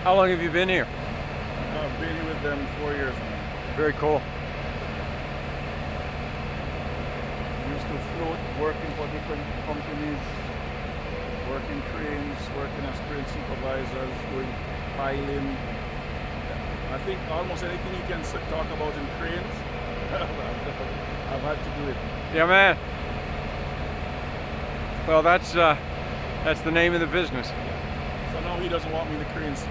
How long have you been here? I've been here with them 4 years now. Very cool. Used to float, working for different companies, working cranes, working as crane supervisors, doing piling. I think almost anything you can talk about in cranes, I've had to do it. Yeah, man. Well, that's the name of the business. So now he doesn't want me in the crane seat.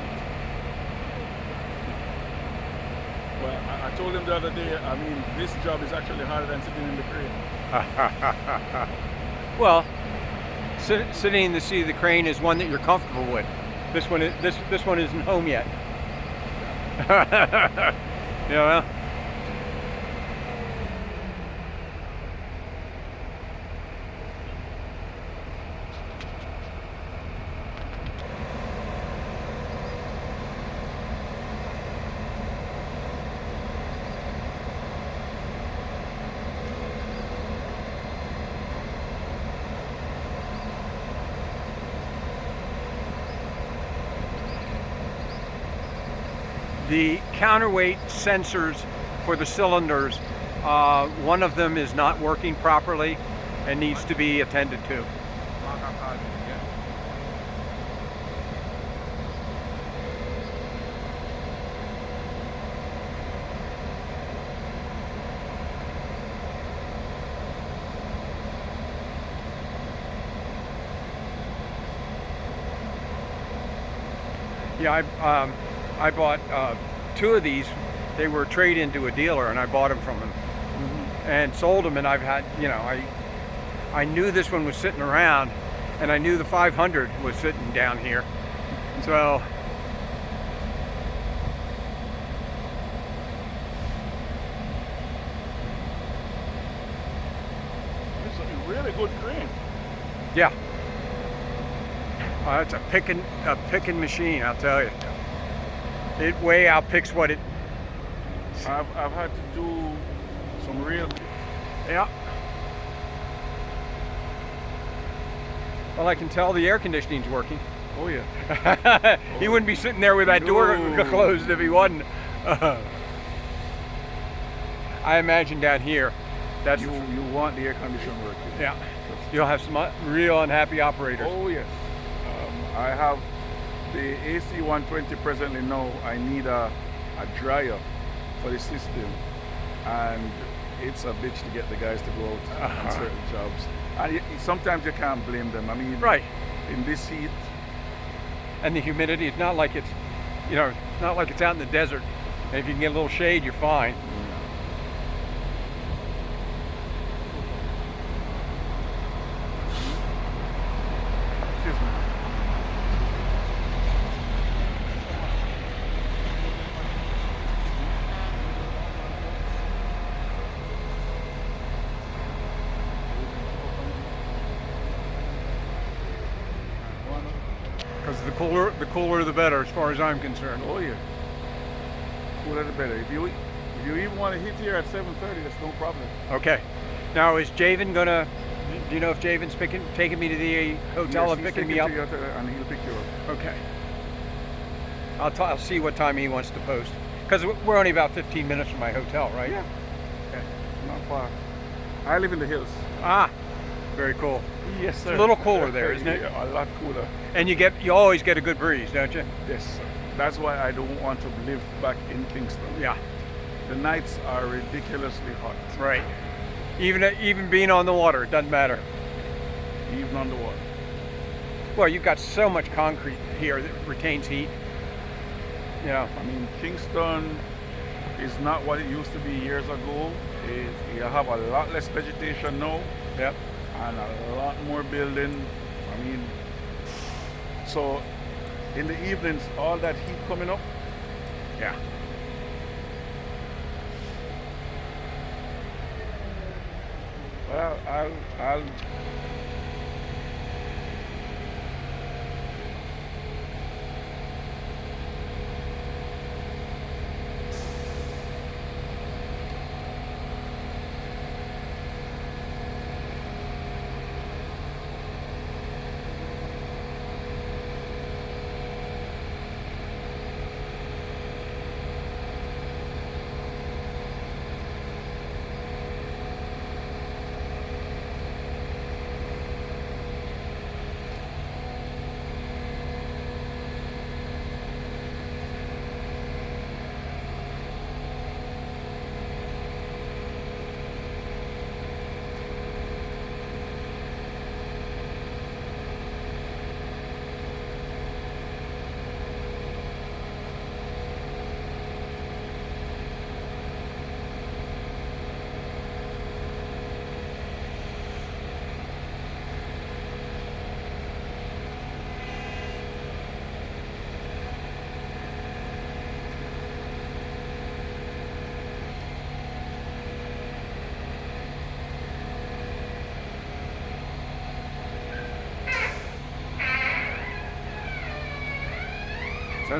Well, I told him the other day, I mean, this job is actually harder than sitting in the crane. Well, sitting in the seat of the crane is one that you're comfortable with. This one isn't home yet. You know. The counterweight sensors for the cylinders, one of them is not working properly and needs to be attended to. Yeah, I bought two of these. They were trade-in to a dealer, and I bought them from him and sold them. And I've had, I knew this one was sitting around, and I knew the 500 was sitting down here. So It's a really good crane. yeah, it's a picking machine, I'll tell you. It way outpicks what it. I've had to do some real. Yeah. Well, I can tell the air conditioning's working. Oh yeah. He wouldn't be sitting there with that door No. closed if he wasn't. I imagine down here, that's You want the air conditioner working. yeah. You'll have some real unhappy operators. Oh yes. I have the AC 120 presently now. I need a dryer for the system, and it's a bitch to get the guys to go out on certain jobs. And sometimes you can't blame them. I mean, Right. in this heat, And the humidity, it's not like it's, not like it's out in the desert. And if you can get a little shade, you're fine. excuse me. Because the cooler the better, as far as I'm concerned. Oh yeah. Cooler the better. If you even want to hit here at 7:30, that's no problem. Okay. Now, is Javen gonna? Do you know if Javen's taking me to the hotel Yes, and he's picking me taking up? to you and he'll pick you up. Okay. I'll see what time he wants to post. Because we're only about 15 minutes from my hotel, right? Yeah. Okay. Not far. I live in the hills. Ah, very cool. Yes, sir. A little cooler there, isn't it? Yeah, a lot cooler. And you always get a good breeze, don't you? Yes, sir. That's why I don't want to live back in Kingston. Yeah. The nights are ridiculously hot, Right. Even being on the water, it doesn't matter. even on the water. Well, you've got so much concrete here that retains heat. I mean, Kingston is not what it used to be years ago. You have a lot less vegetation now Yep. and a lot more building. I mean, so in the evenings, all that heat coming up, Yeah. well, I'll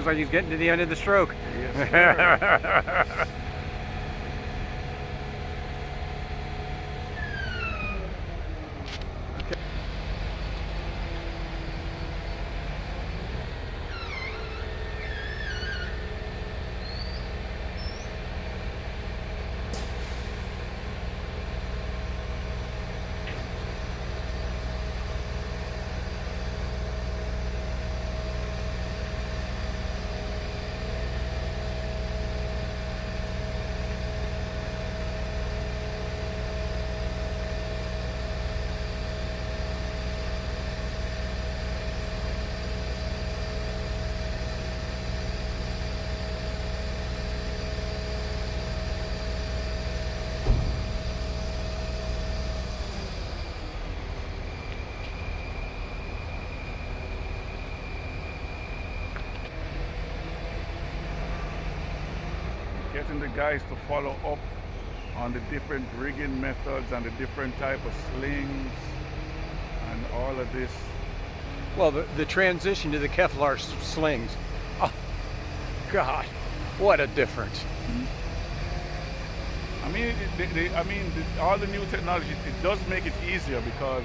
Sounds like he's getting to the end of the stroke. Yes, sir. Getting the guys to follow up on the different rigging methods and the different type of slings and all of this. Well, the transition to the Kevlar slings. Oh, God, what a difference. I mean, all the new technology, it does make it easier because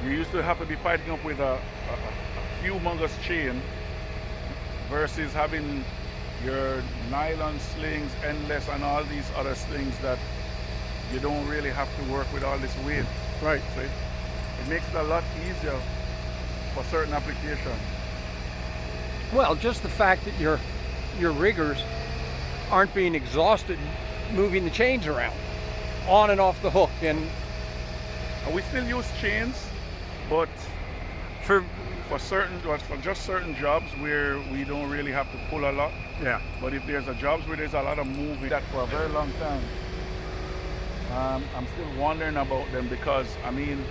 you used to have to be fighting up with a humongous chain versus having your nylon slings, endless, and all these other slings that you don't really have to work with all this weight. Right. So it makes it a lot easier for certain applications. Well, just the fact that your riggers aren't being exhausted moving the chains around on and off the hook, and we still use chains, but for just certain jobs where we don't really have to pull a lot. yeah. But if there's jobs where there's a lot of moving, that for a very long time, I'm still wondering about them because, I mean,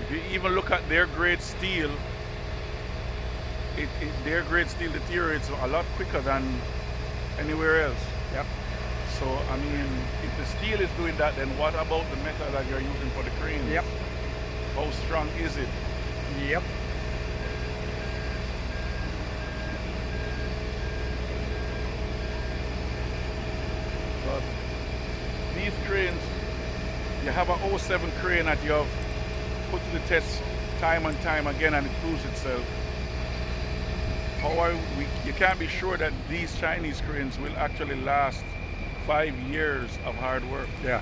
if you even look at their grade steel, their grade steel deteriorates a lot quicker than anywhere else. Yep. So, I mean, if the steel is doing that, then what about the metal that you're using for the cranes? Yep. How strong is it? Yep. But these cranes, you have an 07 crane that you have put to the test time and time again, and it proves itself. You can't be sure that these Chinese cranes will actually last 5 years of hard work. Yeah.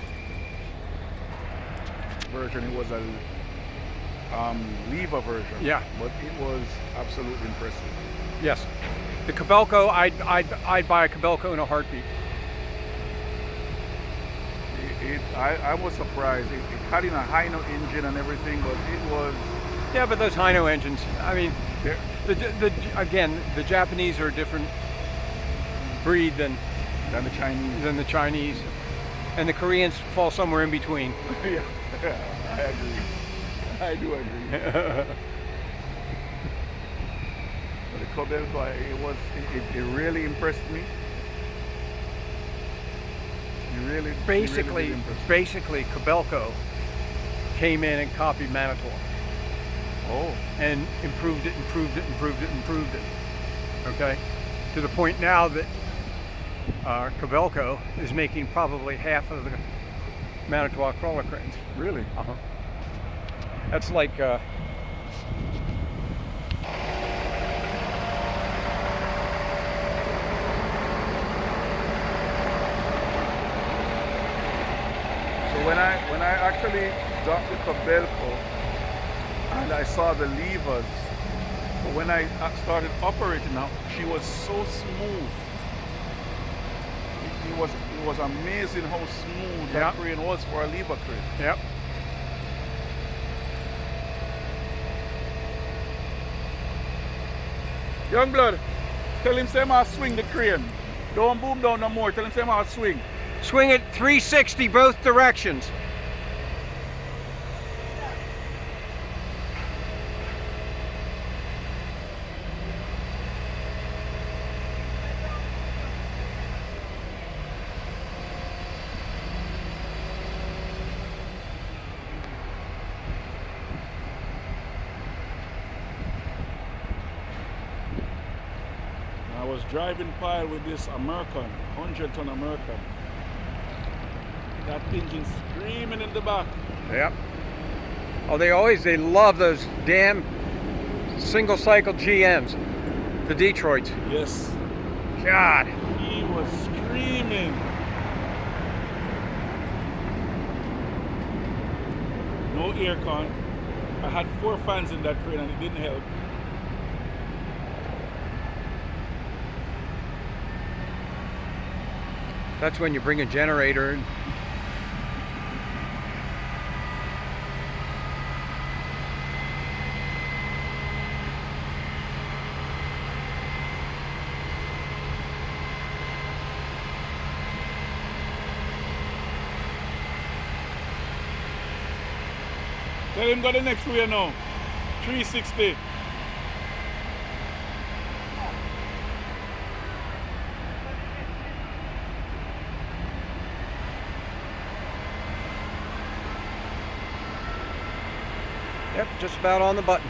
Version, it was a lever version. Yeah. But it was absolutely impressive. Yes. The Kobelco, I'd buy a Kobelco in a heartbeat. I was surprised. It had in a Hino engine and everything, but it was. Yeah, but those Hino engines, I mean, Yeah. again, the Japanese are a different breed than the Chinese. And the Koreans fall somewhere in between. Yeah, I agree. I do agree. But the Kobelco, it really impressed me. Basically, Kobelco came in and copied Manitowoc. Oh. And improved it. Okay? To the point now that Kobelco is making probably half of the Manitowoc crawler cranes. Really? Uh-huh. That's like So when I actually got the Kobelco and I saw the levers, but when I started operating now, she was so smooth. It was amazing how smooth that crane was for a lever crane. Yep. Youngblood, tell him say I'll swing the crane. Don't boom down no more. Tell him say I'll swing. Swing it 360 both directions. was driving pile with this American, 100-ton American. That engine screaming in the back. Yep. Oh, they love those damn single cycle GMs, the Detroits. Yes. God. He was screaming. No aircon. I had 4 fans in that crane and it didn't help. That's when you bring a generator. Tell him go the next way now. 360. Yep, just about on the button.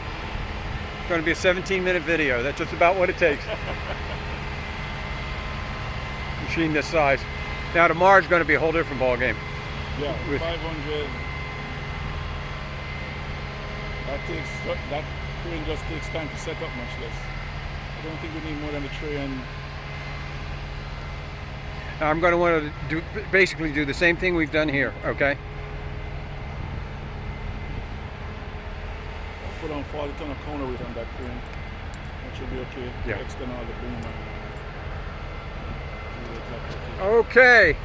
It's going to be a 17-minute video. That's just about what it takes. Machine this size. Now tomorrow's going to be a whole different ball game. Yeah, With 500. That crane just takes time to set up, much less. I don't think we need more than a train. Now I'm going to want to basically do the same thing we've done here, okay? Put on 40 ton of counterweight on that crane. That should be okay. Yeah. Extend all the boom. Okay.